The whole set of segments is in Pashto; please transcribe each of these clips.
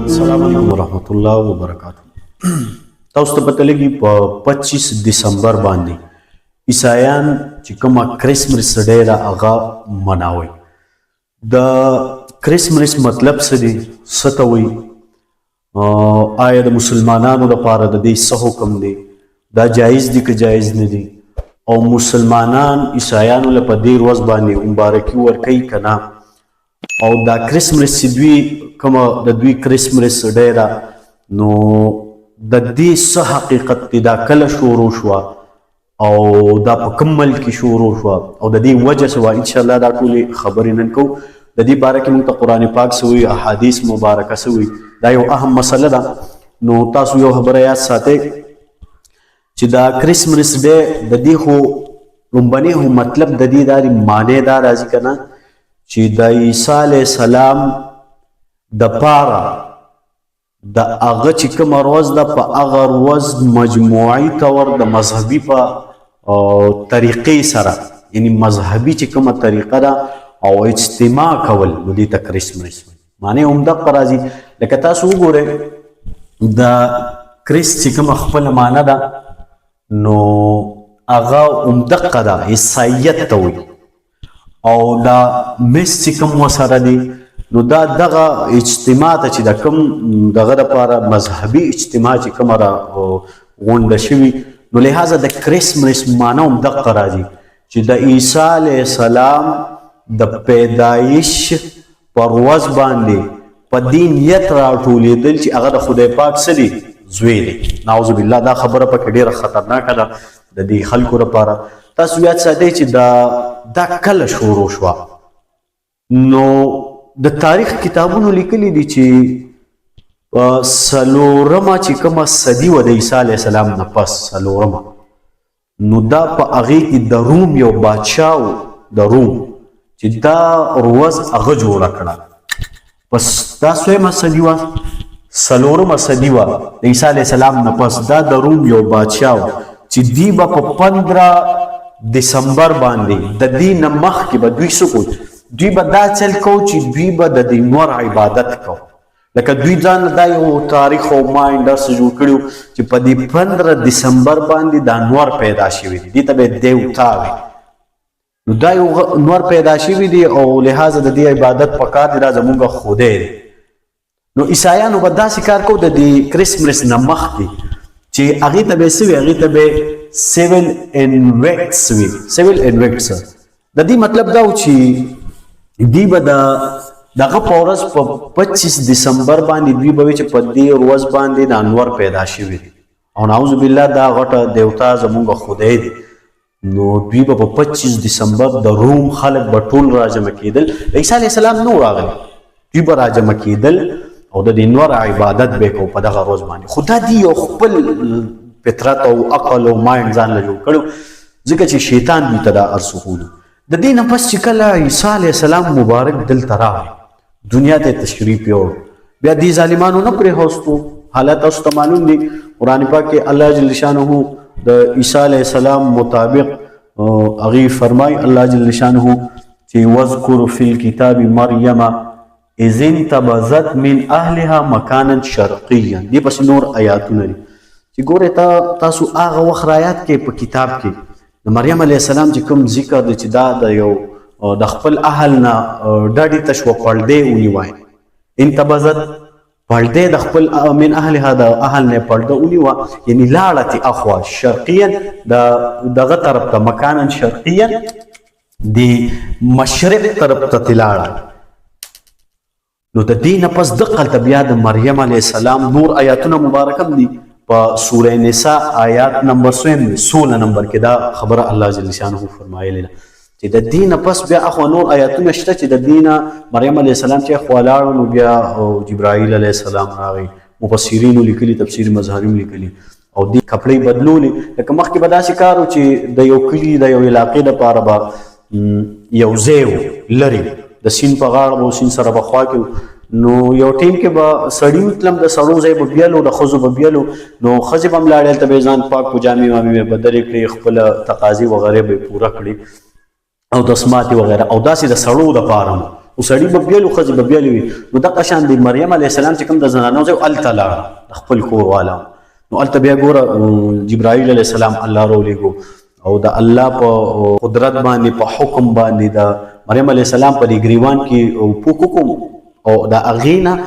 السلام علیکم ورحمۃ اللہ وبرکاتہ. تاسو ته پته لګي په 25 دسمبر باندې عیسایان چې کومه کرسمس ډے ده هغه مناوي. د کرسمس مطلب څه دی؟ څه ته وایي؟ آیا د مسلمانانو لپاره د دې څه حکم دی؟ دا جایز دی که جایز نه دی؟ او مسلمانان عیسایانو له په دې ورځ باندې مبارکي ورکوي که نه؟ او دا کرسمس چې دوی کومه د دوی کرسمس ډے ده نو د دې څه حقیقت دی؟ دا کله شروع شوه او دا په کوم ملک کې شروع شوه او د دې وجه څه وه؟ انشاءالله دا ټولې خبرې نن کوو. د دې باره کې موږ ته قرآن پاک څه وایي، احادیث مبارکه څه وایي. دا یو اهم مسله ده. نو تاسو یو خبره یاد ساتئ چې دا کرسمس ډے د دې خو لومبنی خو مطلب د دې دا معنی دا راځي که نه چې د عیسی علیه السلام دپاره د هغه چې کومه ورځ ده په هغه ورځ مجموعي طور د مذهبي په طریقې سره، یعنی مذهبي چې کومه طریقه ده او اجتماع کول، نو دې ته کرسمس وایي. معنی همدغه راځي. لکه تاسو وګورئ د کرس چې کومه خپله معنی ده نو هغه همدغه ده، عیسایت ته وایي. او دا مس چې کوم ورسره دی نو دا دغه اجتماع ته چې د کوم دغه دپاره مذهبي اجتماع چې کومه را غونډه شوي نو لحاظه د کرسمس معنی همدغه راځي چې د عیسی علیه السلام د پیدایش پر ورځ باندې په دې نیت راټولېدل چې هغه د خدای پاک څه دی؟ زوی دی. نعوذ بالله. دا خبره پکې ډېره خطرناکه ده د دې خلکو لپاره. تاسو یاد ساتئ چې دا کله شروع شوه؟ نو د تاریخ کتابونو لیکلي دي چې په څلورمه چې کومه صدي وه د عیسی علیه السلام نه پس، څلورمه، نو دا په هغې کې د روم یو بادشاه و، د روم، چې دا ورځ هغه جوړه کړه. پس دا څویمه صدي وه؟ څلورمه صدي وه د عیسی علیه السلام نه پس. دا د روم یو بادشاه و چې دوی به په 15 دسمبر باندې د دې نه مخکې به دوی څه کوي؟ دوی به دا چل کو چې دوی به د دې نور عبادت کو. لکه دوی ځان دا یو تاریخ او مایند داسې جوړ کړي چې په دې 15 دسمبر باندې دا نور پیدا شوي دي، دې ته به دیوتا وي. نو دا یو نور پیدا شوي دي او لحاظه د دې عبادت پکار دی، دا زمونږ خدای دی. نو عیسایانو به داسې کار کو د دې کرسمس نه مخکې چې هغې ته به یې څه وي؟ هغې ته به یې سیول انویکټس وي. سیول انویکټس د دې مطلب دا و چې دوی به دغه په ورځ په 25 دسمبر باندې دوی به وي چې په دې ورځ باندې د انور پیدا شوي دي او نعوذ بالله دا غټه دیوتا زمونږ خدای دی. نو دوی به په 25 دسمبر د روم خلک به ټول راجمع کېدل. عیسی علیه السلام نو راغلی، دوی به راجمع کېدل او د دې نور عبادت به کو په دغه ورځ باندې. خو دا دی یو خپل فطرت او عقل او مایند ځان له جوړ کړو، ځکه چې شیطان دوی ته دا ارسخولو. د دې نه پس چې کله عیسی علیه السلام مبارک دلته راغی، دنیا ته تشریف یوړ، بیا دې ظالمانو نه پرېښوستو. حالت تاسو ته معلوم دی، قرآن پاک کې الله جل شانه د عیسی علیه السلام مطابق هغې فرمای الله جل شانه چې واذکر فی الکتاب مریم اذ انتبذت من اهلها مکانا شرقیا. دې پسې نور آیاتونه دي چې ګورئ تاسو هغه وخت رایات کې په کتاب کې د مریم علیه السلام چې کوم ذکر دی چې دا د یو د خپل اهل نه ډډې ته شوه، پردې ونیوی. انتبذت پردې د خپل من اهلها د اهل نه پرده ونیوه، یعنی لاړه تې اخوا شرقیا دغه طرف ته، مکانا شرقیا د مشرق طرف ته تې لاړه. نو د دې نه پس دقلته بیا د مریم علیه السلام نور آیاتونه مبارکه هم دي. په سوره نساء آیات نمبر 16 نمبر کې دا خبره الله جل شانه فرمایلی ده چې د دې نه پس بیا اخوا نور آیاتونه شته چې د دې نه مریم علیه السلام چې اخوا لاړو نو بیا جبرائیل علیه السلام راغی. مفسرینو لیکلي، تفسیر مظهریم لیکلي او دې کپړې بدلولې. لکه مخکې به داسې کار و چې د یو کلي د یو علاقې دپاره به یو ځای و لرې د سیند په غاړه به سیند سره به خوا کې نو یو ټیم کې به سړي وتلم، د سړو ځای به بیلو، د ښځو به بیلو. نو ښځې به هم لاړې هلته به یې ځان پاک په جامې وامې به بدلې کړې، خپله تقاضي وغیرې به یې پوره کړي. او د اسمات وغیرہ او داسې د سړو د پاره او سړی به بیلو ښځې به بیلې وي نو دغه شان د مریم علیه السلام چې کوم د زنانو ځای هلته لاړه د خپل کور والا نو هلته بیا ګوره جبرائیل علیه السلام الله راولېږو او د الله په قدرت باندې په حکم باندې د مریم علیه السلام په دې ګریوان کې پوک وکړو او د هغې نه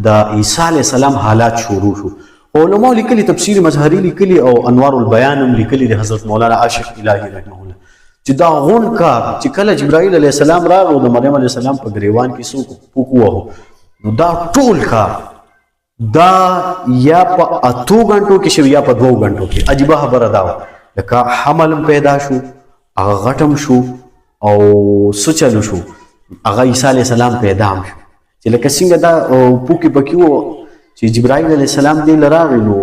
د عیسی علیه السلام حالات شروع شو علماء لیکلي تفسیر مظهري لیکلي او انوار البیان هم لیکلي د حضرت مولانا عاشق الهي رحمه الله چې دا غون کار چې کله جبرائیل علیه السلام راغی د مریم علیه السلام په ګریوان کې څوک پوک ووهو نو دا ټول کار دا یا په 8 غنټو کې شو یا په 2 غنټو کې عجیبه خبره دا وه لکه حمل پیدا شو هغه غټم شو او څه چلو شو هغه عیسی علیه السلام پیدا هم شو چې لکه څنګه دا پوکې پکې وو چې جبرائیل علیه السلام دې لراغی نو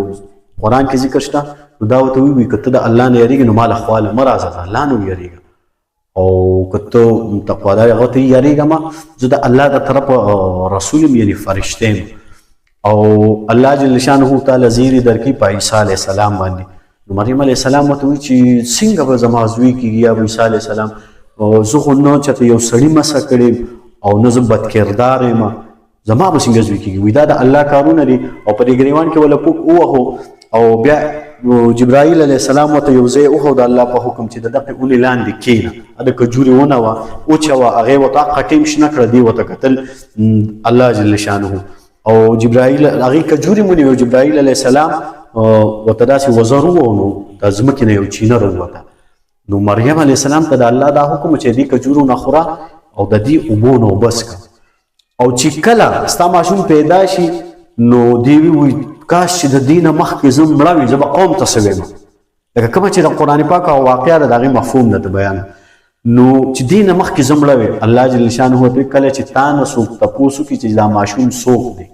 قرآن کې ذکر شته نو دا ورته ووایي که ته د الله نه یریږې نو ما له خواله مه راځه د الله نه ویریږه او که ته تقوادار هغه ته یریږه ما زه د الله د طرفه رسول یم یعنې فرشته یم او الله جل شانه تعالی زیری درکړي په عیسی علیه السلام باندې نو مریم علیه السلام ورته وایي چې څنګه به زما زوی کېږي یا به عیسی علیه السلام زه خو نه چېرته یو سړي مسه کړی او نه زه بدکردار یم زما به څنګه زوی کېږي وایي دا د الله کارونه دي او په دې ګریوان کې وله پوک ووهو او بیا جبرائیل علیه السلام ورته یو ځای وښود د الله په حکم چې د دغې اونې لاندې کښېنه د کجورې ونه وه وچوه هغې ورته قټیم شنه کړه دې ورته کتل الله جل شانه او جبرائیل هغې کجورې ونیوې جبرائیل علیه السلام ورته داسې وزر ووه نو د ځمکې نه یو چینه راووته نو مریم علیه السلام ته د الله دا حکم چې دې کجورو نه خوره او د دې اوبو نه اوبه څښه او چې کله ستا ماشوم پیدا شي نو دیوی وایي کاش چې د دې نه مخکې زه مړه وي زه به قوم ته څه ویم لکه کومه چې د قرآن پاک او واقعه ده د هغې مفهوم ده د بیان نو چې دې نه مخکې زه مړه وي الله جل شانه ورته کله چې تا نه څوک تپوس وکړي چې دا ماشوم څوک دی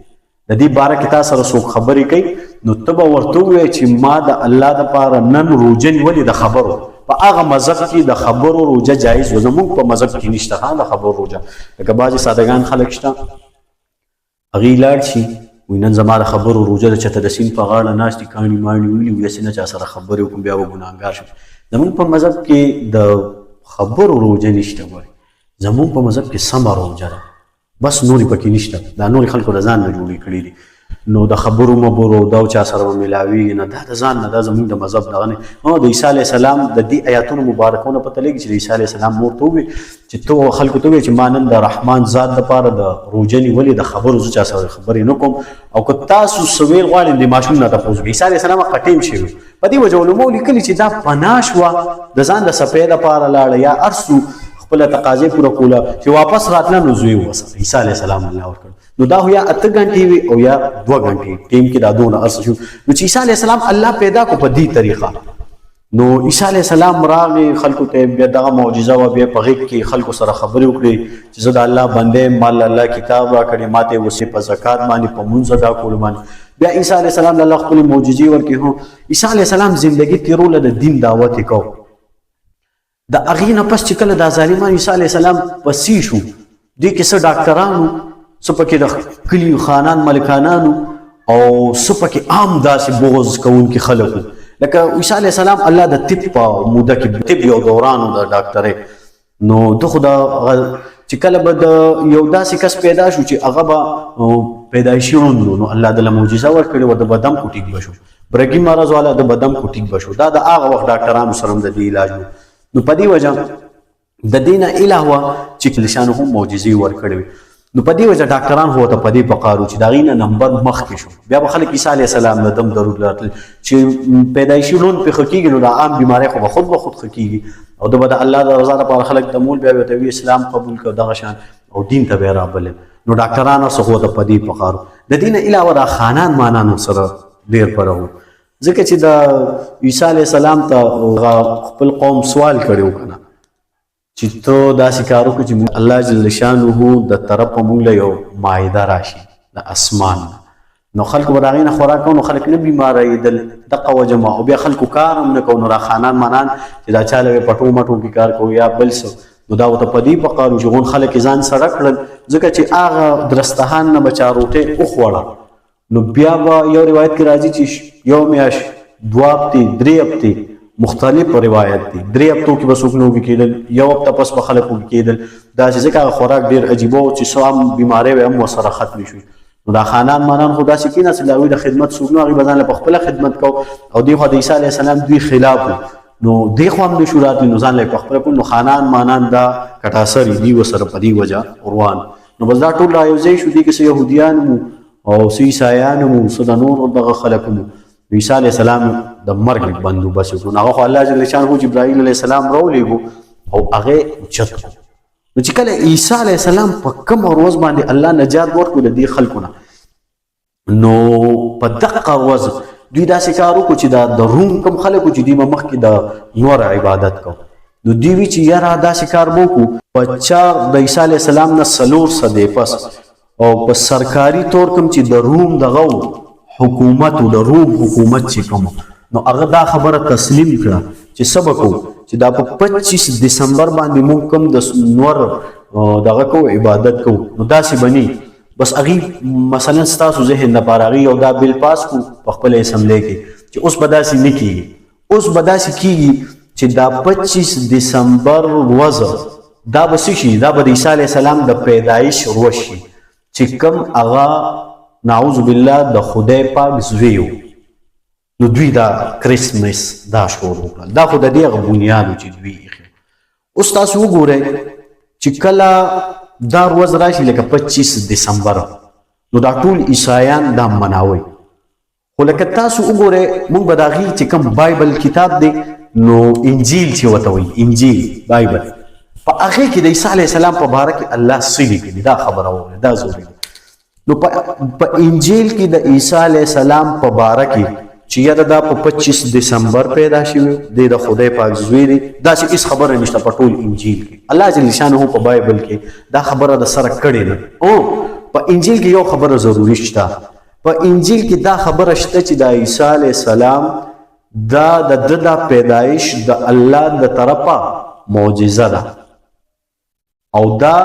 د دې باره کې تا سره څوک خبرې کوي نو ته به ورته ووایې چې ما د الله دپاره نن روژه نیولې د خبرو په هغه مذهب کې د خبرو روژه جایز و زموږ په مذهب کې نشته د خبرو روژه لکه بعضې سادهګان خلک شته هغې لاړ شي وایي نن زما د خبرو روژه ده چېرته د سیند په غاړه ناست دي کاڼي ماڼي ولي وي داسې نه چا سره خبرې وکړم بیا به ګناهګار شم زموږ په مذهب کې د خبرو روژه نشته ګورې زموږ په مذهب کې سمه روژه ده بس نورې پکې نشته دا نورې خلکو د ځان نه جوړې کړي دي نو د خبرو مبرو دا چا سره به میلاویږي نه دا د ځان نه دا زموږ د مذهب دغه نه د عیسی علیه السلام د دې آیاتونو مبارکونه پته لګي چې د عیسی علیه السلام مور ته ووایي چې ته خلکو ته ووایي چې ما نن د رحمان ذات دپاره د روژه نیولې د خبرو زه چا سره خبرې نه کوم او که تاسو څه ویل غواړئ د ماشوم نه تپوس وکړئ عیسی علیه السلام قټیم شوي په دې وجه علماو لیکلي چې دا پناه شوه د ځان د صفۍ دپاره لاړه یا هر څو خپله تقاضې پوره کوله چې واپس راتله نو زوی ووسه عیسی علیه السلام الله ورکړ نو دا یا 8 غنټې وي او یا 2 غنټې ټیم کې دا دونه ارس شو نو چې عیسی علیه السلام الله پیدا کو په دې طریقه نو عیسی علیه السلام راغی خلکو ته بیا دغه معجزه و بیا په غیږ کې خلکو سره خبرې وکړي چې زه د الله بندې مال الله کتاب راکړی ماته وسې په زکات باندې په مونځ ادا کولو باندې بیا عیسی علیه السلام الله خپل معجزې ورکړي هو عیسی علیه السلام ژوندګي تیروله د دین دعوت کو د هغې نه پس چې کله دا ظالمان عیسی علیه السلام پسې شو دې کې څه ډاکټرانو څه پکې د کلیو خانان ملکانانو او څه پکې عام داسې بغض کوونکي خلک لکه عیسی علیه السلام الله د طب په موده کې طب یو دوران د ډاکټرۍ نو ده خو چې کله به د یو داسې کس پیدا شو چې هغه به پیدایشي ړوند نو الله دله معجزه ورکړې وه د به دم خو ټیک به شو برګي مرض والا د به دم خو ټیک به شو دا د هغه وخت ډاکټرانو سره هم د دې علاج نو په دې وجه د دې نه علاوه چې لشانو هم معجزې ورکړې وي نو په دې وجه ډاکټران هو ته په دې پکارو چې د هغې نه نمبر مخکې شو بیا به خلک عیسی علیه السلام نه دم درود راتلل چې پیدایشي ړوند پرې ښه کېږي نو د عام بیمارۍ خو به خود ښه کېږي او د به د الله د رضا لپاره خلک دمول بیا به ورته وي اسلام قبول کړه دغه شان او دین ته به یې رابلل نو ډاکټران هر څه خو ته په دې پکارو د دې نه علاوه دا خانان مانانو سره ډېر پره وو ځکه چې د عیسی علیه السلام ته خپل قوم سوال کړی و که نه چې ته داسې کار وکړو چې الله جل شانه د طرفه موږ له یو مایده راشي د اسمان نو خلکو به د هغې نه خوراک کوو نو خلک نه بیمارېدل دغه وجه ما او بیا خلکو کار هم نه کوو نو را خانان مانان چې دا چا له پټو مټو کې کار کوو یا بل څه نو دا ورته په دې پکار و چې غون خلک یې ځان سره کړل ځکه چې هغه درستهان نه به چا روټۍ وخوړه نو بیا به یو روایت کې راځي چې یو میاشت 2 هفتې 3 هفتې مختلف روایت دي 3 هفتو کې به څوک نه وږي کېدل، 1 هفته پس به خلک وږي کېدل. داسې ځکه هغه خوراک ډېر عجیبه و چې څه هم بیمارۍ به هم ورسره ختمې شوې. نو دا خانان مانان خو داسې کېناستل، د هغوی د خدمت څوک نه، هغوی به ځان له په خپله خدمت کو، او دې خوا د عیسی علیه السلام دوی خلاف و، نو دې خوا هم نشو راتلی، نو ځان له په خپله کړو. نو خانان مانان دا کټاسري دي ورسره په دې وجه روان. نو بس دا ټول را یو ځای شو، دې کې څه یهودیان وو او څه عیسایان وو، څه د نور دغه خلک وو. عیسی علیه السلام د مرګ بندوبست وکړو. هغه خو الله جل شانه جبرائیل علیه السلام راولېږو او هغه اوچت کړو. نو چې کله عیسی علیه السلام په کوم ورځ باندې الله نجات ورکړو د دې خلکو نه، نو په دقه ورځ دوی داسې کار وکړو چې د روم کوم خلک چې دوی به مخکې د نور عبادت کو، نو دوی وی چې یاره داسې کار به وکړو په چا د عیسی علیه السلام نه 400 صدۍ پس او په سرکاري طور کوم چې د روم دغه حکومت او د روم حکومت چې کوم، نو هغه دا خبره تسلیم کړه چې سبا کو چې دا په 25 دسمبر باندې موږ کوم د نور دغه کو عبادت کو، نو داسې بني بس هغه مثلا ستاسو ذهن نه پارغي او دا بل پاس کو په خپل اسمبلی کې چې اوس بداسي نه کیږي، اوس بداسي کیږي چې دا 25 دسمبر ورځ دا به شي، دا به د عیسی علیه السلام د پیدایش ورځ شي چې کوم هغه نعوذ بالله د خدای پاک زوی، نو دوی دا کریسمس دا شروع وکړل. دا خو د دې هغه بنیاد چې دوی ایښی. اوس تاسو وګورئ چې کله دا ورځ راشي لکه 25 دسمبر، نو دا ټول عیسایان دا مناوي. خو لکه تاسو وګورئ موږ به د هغې چې کوم بایبل کتاب دی نو انجیل چې ورته وایي، انجیل بایبل، په هغې کې د عیسی علیه السلام په باره کې الله څه لیکلي دا خبره واورئ، دا ضروري ده. نو په انجیل کې د عیسی علیه السلام په باره کې چې یاره دا په 25 دسمبر پیدا شوی دی، د خدای پاک زوی دی، داسې هېڅ خبره نشته په ټول انجیل کې. الله جل شانه په بایبل کې دا خبره د سره کړې ده. او په انجیل کې یو خبره ضروري شته، په انجیل کې دا خبره شته چې د عیسی علیه السلام دا د ده پیدایش د الله د طرفه معجزه ده، او دا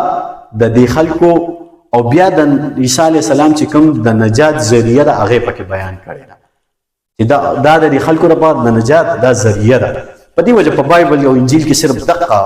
د دې خلکو او بیا د عیسی علیه السلام چې کوم د نجات ذریعه ده هغې پکې بیان کړې ده چې دا د دې خلکو لپاره د نجات دا ذریعه ده. په دې وجه په بایبل او انجیل کې صرف دقه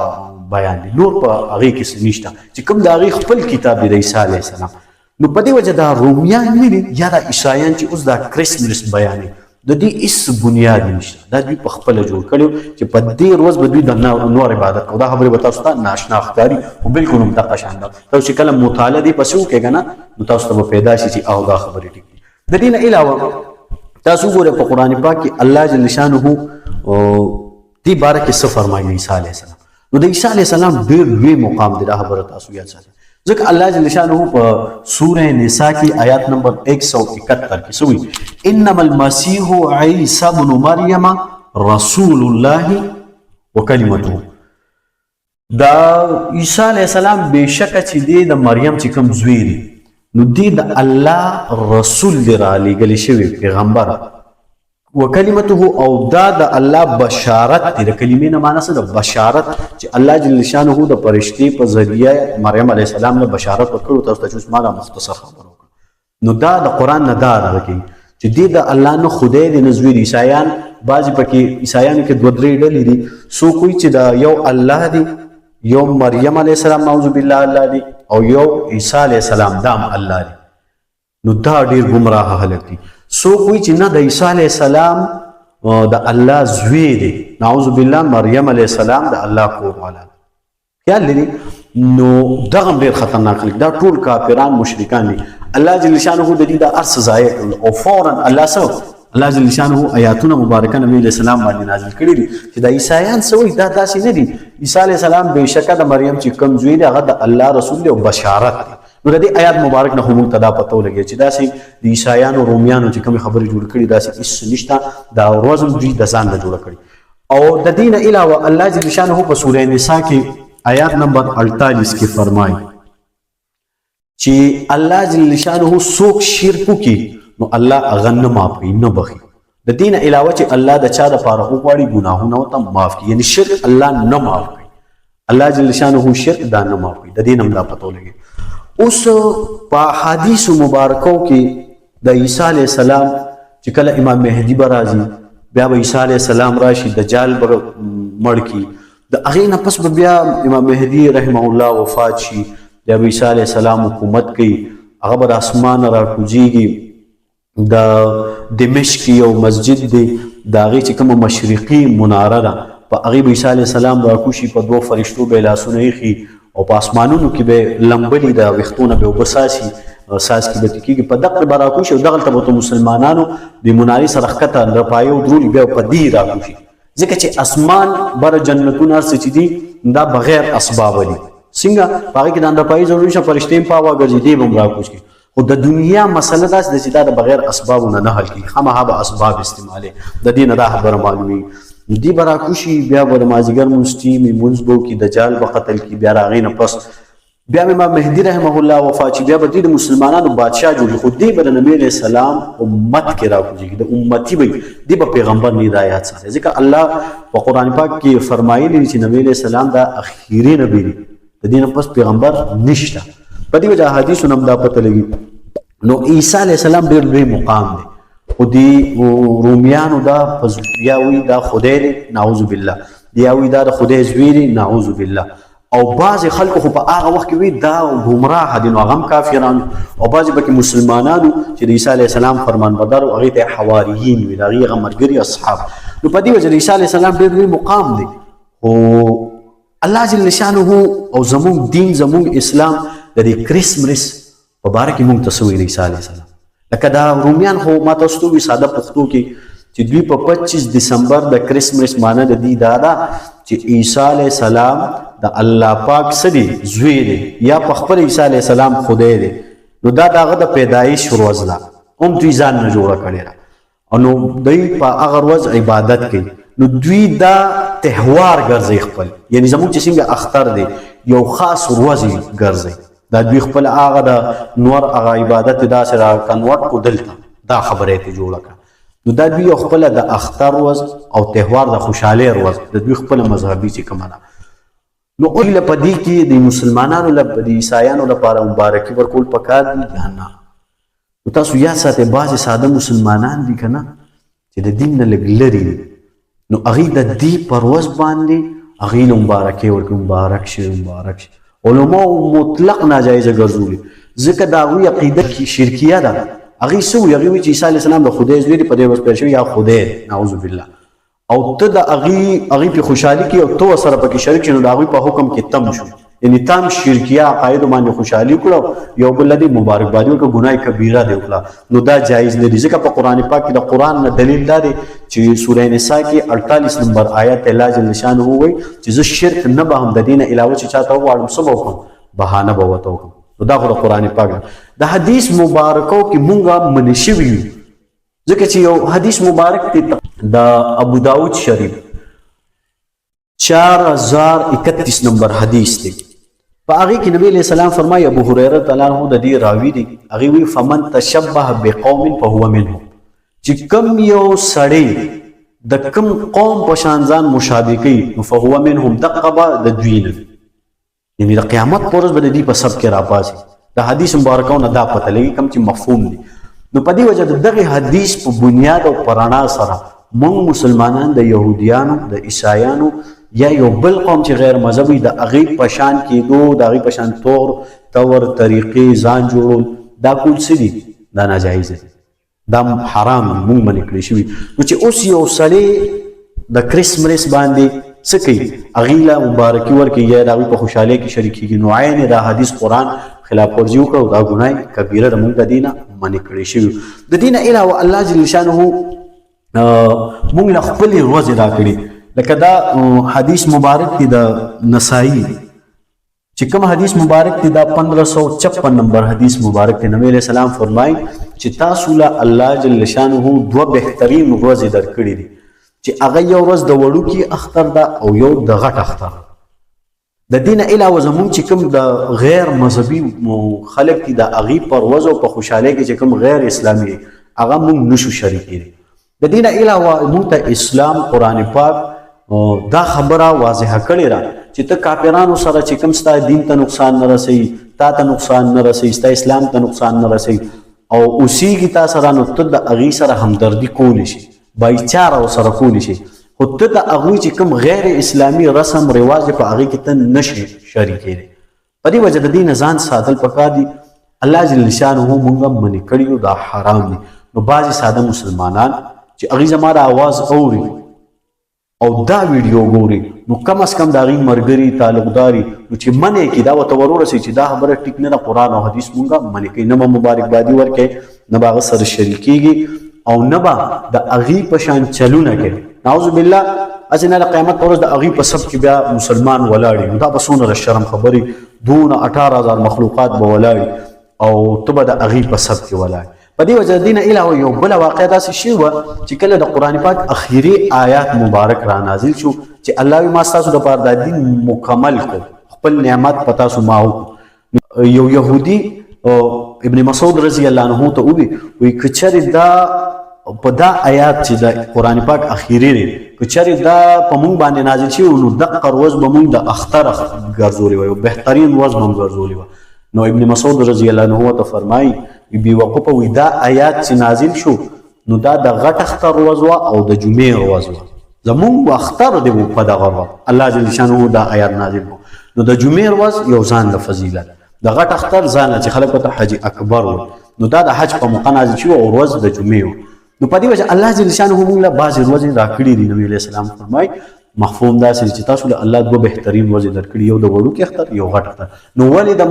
بیان دی، نور په هغې کې څه نشته چې کوم د هغې خپل کتاب دی د عیسی علیه السلام. نو په دې وجه دا رومیان ویني یا دا عیسایان چې اوس دا کریسمس بیانوي د دې هېڅ بنیاد نشته، دا دوی په خپله جوړ کړي چې په دې ورځ به دوی د نور عبادت کوو. دا خبرې به تاسو ته ناشنا ښکاري او بالکل هم دقه شان ده. تاسو چې کله مطالعه دې پسې وکړئ که نه نو تاسو ته به پیدا شي چې او دا خبرې ټیک دي. د دې نه علاوه تاسو وګورئ په قرآن پاک کې الله جل شانه دې باره کې څه فرمایي عیسی علیه السلام. نو د عیسی علیه السلام ډېر لوی مقام دی، دا خبره تاسو یاد ساتئ. ځکه الله جل شانه په سوره نساء کې آیات نمبر 171 کې څه وایي؟ انما المسیح عیسی ابن مریم رسول الله وکلمته. دا عیسی علیه السلام بېشکه چې دی د مریم چې کوم زوی دی، نو دی د الله رسول دی رالیږلی شوی پیغمبر، وکلمته او دا د الله بشارت دی. د کلمې نه معنی څه ده؟ بشارت، چې الله جل شانه د فرشتې په ذریعه مریم علیه السلام نه بشارت ورکړو. تاسو ته چې اوس ما دا مختصر خبره وکړه، نو دا د قرآن نه دا راکوي چې دی د الله نه خدای دی نه زوی دی. عیسایان بعضې پکې عیسایانو کې 2-3 ډلې دي، څوک وایي چې دا یو الله دی، یو مریم علیه السلام نعوذ بالله الله دی، او یو عیسی علیه السلام دا هم الله دی. نو دا ډېر ګمراه خلک دي. څوک وایي چې نه د عیسی علیه السلام د الله زوی دی، نعوذ بالله مریم علیه السلام د الله کور والا. خیال لري؟ نو دغه ډېر خطرناک خلک، دا ټول کافران مشرکان دي. الله جل شانه د دې د هر څه ضایع کړل او فورا الله جل شانه آیاتونه مبارکه نبی علیه السلام باندې نازل کړي دي چې د عیسایان څه وایي دا داسې نه دي. عیسی علیه السلام بېشکه د مریم چې کوم زوی دی هغه د الله رسول دی او بشارت دی. نو د دې آیات مبارک نه خو موږ ته دا پته ولګېږي چې داسې د عیسایانو رومیانو چې کومې خبرې جوړې کړي داسې هېڅ نشته، دا ورځ هم دوی د ځان نه جوړه کړي. او د دې نه علاوه الله جل شانه په سوره نساء کې آیات نمبر 48 کې فرمایي چې الله جل شانه څوک شرک وکړي نو الله هغه نه معاف کوي، نه بخي. د دې نه علاوه چې الله د چا دپاره وغواړي ګناهونه ورته معاف کړي، یعنې شرک الله نه معاف کوي. الله جل شانه شرک دا نه معاف کوي. د دې نه هم دا پته ولګي. اوس په احادیثو مبارکو کې د عیسی علیه السلام چې کله امام مهدي به راځي بیا به عیسی علیه السلام راشي دجال به مړ کي د هغې نه پس به بیا امام مهدي رحمه الله وفات شي بیا به عیسی علیه السلام حکومت کوي هغه به د اسمانه راکوزېږي د دمشق یو مسجد دی د هغې چې کومه مشرقي مناره ده په هغې به عیسی علیه السلام راکوشي په دوو فرشتو به یې لاسونه ایښي او په اسمانونو کې به لمبلي د ویښتونه به اوبه ساسي ساس کې به تکېږي په دغه به راکوشي او دغلته به مسلمانانو د منارې سره ښکته رپایې او درولي بیا په دې راکوشي ځکه چې اسمان بره جنتونه هر څه چې دي دا بغیر اسبابه دي څنګه په هغې کې د رپایې ضروري نشته فرشتې هم په هوا ګرځي دی به هم راکوش کړي خو د دنیا مسله داسې ده چې دا د بغیر اسبابو نه حل کېږي خامخا به اسباب استعمالوي د دې نه دا خبره معلومېږي دی به راکوشي بیا به د مازدیګر لمونځ کي لمونځ به وکړي دجال به قتل کړي بیا د هغې نه پس بیا امام مهدي رحمه الله وفات شي بیا به دوی د مسلمانانو بادشاه جوړي خو دی به د نبي علیه السلام امت کې راکوزېږي د امتي به دی به پیغمبر نه د آیات سره ځکه الله په قرآن پاک کې فرمایلي دي چې نبي علیه السلام دا اخیري نبي دی د دې نه پس پیغمبر نشته په دې وجه احادیثو نه هم دا پته لګي نو عیسی علیه السلام ډېر لوی مقام دی خو دی رومیانو دا یا وایي دا خدای دی نعوذ بالله یا وایي دا د خدای زوی دی نعوذ بالله او بعض خلکو خو په هغه وخت کې وی دا ګمراه دي نو هغه هم کافران او بعض پکې مسلمانانو چې د عیسی علیه السلام فرمانبردار او هغې ته حواریین وي د هغې هغه ملګري اصحاب نو په دې وجه د عیسی علیه السلام ډېر لوی مقام دی خو الله جل شانه او زمونږ دین زمونږ اسلام د دې کرسمس په باره کې مونږ ته څه ویل عیسی علیه السلام لکه دا رومیان خو ما تاسو ته وي ساده پښتو کې چې دوی په 25 دسمبر د کرسمس معنی د دې دا ده چې عیسی علیه السلام د الله پاک څه دی زوی دی یا په خپل عیسی علیه السلام خدای دی نو دا د هغه د پیدایش ورځ ده هم دوی ځان نه جوړه کړې ده او نو دوی په هغه ورځ عبادت کوي نو دوی دا تهوار ګرځوي خپل یعنی زموږ چې څنګه اختر دی یو خاص ورځ ګرځوي دا دوی خپل هغه د نور هغه عبادت داسې را کنورټ کو دلته دا خبره یې جوړه کړه نو دا دوی خپل د اختر ورځ او تهوار د خوشحالۍ ورځ د دوی خپل مذهبي چې کومه ده نو اوی له په دې کې د مسلمانانو د عیسایانو لپاره مبارکي ورکول پکار دي یا نه نو تاسو یاد ساتئ بعضې ساده مسلمانان دي که نه چې د دین نه لږ لرې دي نو هغوی د دې په ورځ باندې هغوی له مبارکۍ ورکوي مبارک شي مبارک شي علماو مطلق ناجایزه ګرځولي ځکه د هغوی عقیده شرکیه ده هغوی څه وایي هغوی وایي چې عیسی علیه السلام د خدای زوی دی په دې ورځ پیدا شوی یا خدای نعوذ بالله او ته د هغوی په خوشحالي کې او ته ورسره پکې شریک شې نو د هغوی په حکم کې تم شو یعنی تم شرکیه عقایدو باندې خوشحالي کړو یو بل دې مبارکبادي وکړه ګناه کبیره دی وکړه نو دا جایز نه دي ځکه په قرآن پاک کې د قرآن نه دلیل دا دی چې سوره نساء کې 48 نمبر آیت الله جل شانه وایي چې زه شرک نه به هم د دې نه علاوه چې چاته وغواړم څه به وکړم بهانه به ورته وکړم نو دا خو د قرآن پاک د حدیث مبارکو کې مونږه منع شوي یو ځکه چې یو حدیث مبارک دی د ابو داود شریف 4031 نمبر حدیث دی په هغې کې نبی علیه السلام فرمایي ابو هریره تعالی عنه د دې راوي دی هغې وایي فمن تشبه بقوم فهو منهم چې کوم یو سړی د کوم قوم په شان ځان مشابه کوي نو فهو منهم دقه به د دوی نه یعنی د قیامت په ورځ به د دوی په سب کې راپاسي د حدیث مبارکو نه دا پته لګي کوم چې مفهوم دی نو په دې وجه د دغه حدیث په بنیاد او په رڼا سره موږ مسلمانان د یهودیانو د عیسایانو یا یو بل قوم چې غیر مذهبي د هغې په شان کېدو د هغې په شان طور طریقې ځان جوړول دا کول څه دي دا ناجایزه دي دا حرام موږ منع کړی شوي نو چې اوس یو سړی د کرسمس باندې څه کوي هغې له مبارکي ورکوي یا د هغوی په خوشحالۍ کې شریک کېږي نو عین دا حدیث قرآن خلاف ورزي وکړه دا ګناه کبیره د موږ د دې نه منع کړی شوي د دې نه علاوه الله جل شانه موږ له خپلې ورځې راکړي لکه دا حدیث مبارک دی د نسائی چې کوم حدیث مبارک دی دا 1556 نمبر حدیث مبارک دی نبی علیہ السلام فرمایي چې تاسو له الله جل شانه دوه بهترین ورځې درکړي دي چې هغه یو ورځ د وړوکي اختر ده او یو د غټ اختر د دې نه علاوه زموږ چې کوم د غیر مذهبي خلک دي د هغې په ورځو په خوشحالۍ کې چې کوم غیر اسلامي هغه موږ نشو شریکېدی د دې نه علاوه موږ ته اسلام قرآن پاک دا خبره واضحه کړې ده چې ته کافرانو سره چې کوم ستا دین ته نقصان نه رسوي تا ته نقصان نه رسوي ستا اسلام ته نقصان نه رسوي او اوسیږي تا سره نو ته د هغې سره همدردي کولی شي بایچاره ورسره کولی شي خو ته د هغوی چې کوم غیر اسلامي رسم رواج دی په هغې کې ته نشي شریکېدی په دې وجه د دې نه ځان ساتل پکار دي الله جل شانه موږ منې کړي یو دا حرام دي نو بعضې ساده مسلمانان چې هغوی زما د اواز اوري او دا ویډیو ګوري نو کم از کم د هغوی ملګري تعلقداري نو چې منې کړي دا ورته ورورسوي چې دا خبره ټیک نه ده قرآن او حدیث مونږ منې کوي نه به مبارکبادي ورکوي نه به هغه سره شریکېږي او نه به د هغوی په شان چلونه کوي نعوذ بالله هسې نه د قیامت په ورځ د هغوی په صف کې بیا مسلمان ولاړ نو دا به څومره د شرم خبرې دونه 18,000 مخلوقات به ولاړ او ته به د هغوی په صف کې ولاړ په دې وجه د دې نه علاوه یو بله واقعه داسې شوې وه چې کله د قرآن پاک اخري آیات مبارک را نازل شو چې الله وایي ما ستاسو دپاره دا دین مکمل کړو خپل نعمت په تاسو ما وکړو یو یهودي ابن مسعود رضی الله عنه ته ووایي که چېرې دا په دا آیات چې د قرآن پاک اخیری دی که چېرې دا په موږ باندې نازل شوي نو دقه ورځ به موږ د اختر ګرځولې وه یو بهترین ورځ به موږ ګرځولې وه نو ابن مسعود رضی الله عنه ته فرمایي بې وقوفه وي دا آیات چې نازل شو نو دا د غټ اختر ورځ وه او د جمعې ورځ وه زمونږ اختر دی په دغه ورځ الله جل شانه دا آیات نازل کړو نو د جمعې ورځ یو ځان د فضیلت د غټ اختر ځان چې خلک ورته حج اکبر وایي نو دا د حج په موقع نازل شوي او ورځ د جمعې وه نو په دې وجه الله جل شانه موږ له بعضې ورځې راکړي دي نبي علیه السلام فرمایي مفهوم داسې چې تاسو له الله دوه بهترین ورځې درکړي یو د وړوکي اختر یو غټ اختر نو ولې د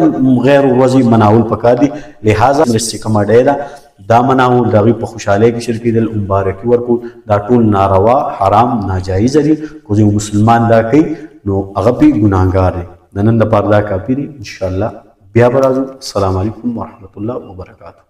غیر ورځې مناول پکار دي لهذا مرستې کومه ډۍ ده دا مناول د هغوی په خوشحالۍ کې شریکېدل مبارکي ورکول دا ټول ناروا حرام ناجایزه دي خو یو مسلمان دا کوي نو هغه پې ګناهګار دی د نن دپاره دا کافي دي انشاءالله بیا به راځو السلام علیکم ورحمة الله وبرکاته